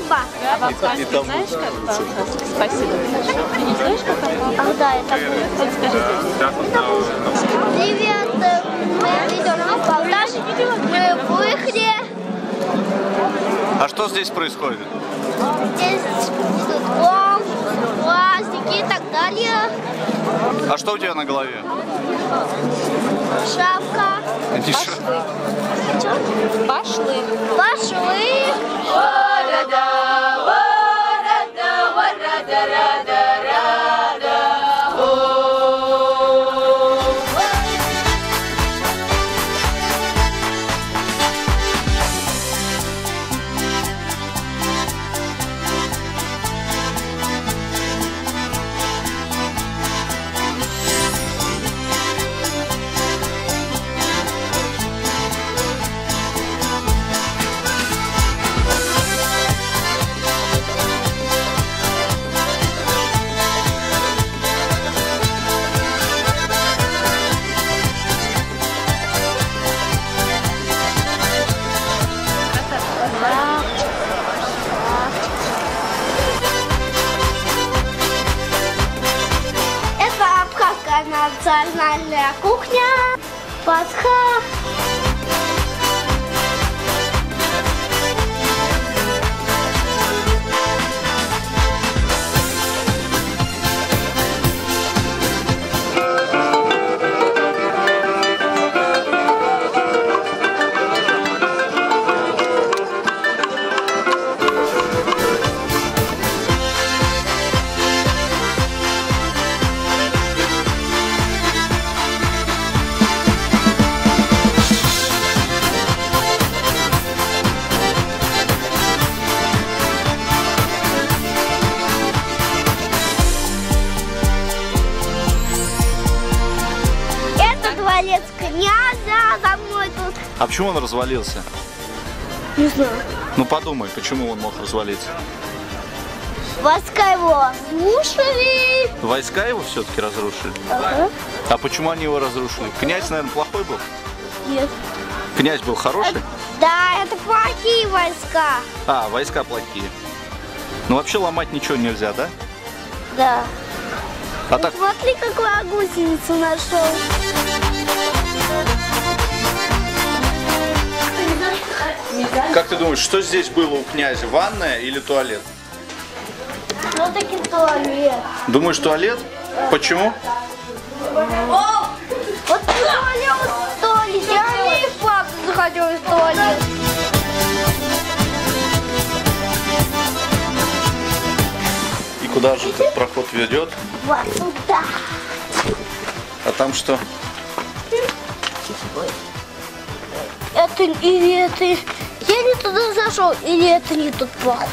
Спасибо. А по-абхазски знаешь, как по-абхазски? Спасибо. Ты не знаешь, как по-абхазски? А, да, это будет. Подскажи. Привет, мы идем в Полтаву. Мы в Выхре. А что здесь происходит? Здесь будут клоун, праздники и так далее. А что у тебя на голове? Шапка. Пошли. Пошли. Национальная кухня, Пасха. Дворец князя за мной тут. А почему он развалился? Не знаю. Ну подумай, почему он мог развалиться? Войска его разрушили. Войска его все-таки разрушили? Ага. А почему они его разрушили? Князь, наверное, плохой был? Нет. Князь был хороший? Да, это плохие войска. А, войска плохие. Ну вообще ломать ничего нельзя, да? Да. А так... Смотри, какую гусеницу нашел. Как ты думаешь, что здесь было у князя? Ванная или туалет? Все-таки туалет. Думаешь, туалет? Почему? Вот туалет, туалет. Я не факт захотел в туалет. И куда же этот проход ведет? Вот туда. А там что? Это или это... Я не туда зашел, или это не тот проход.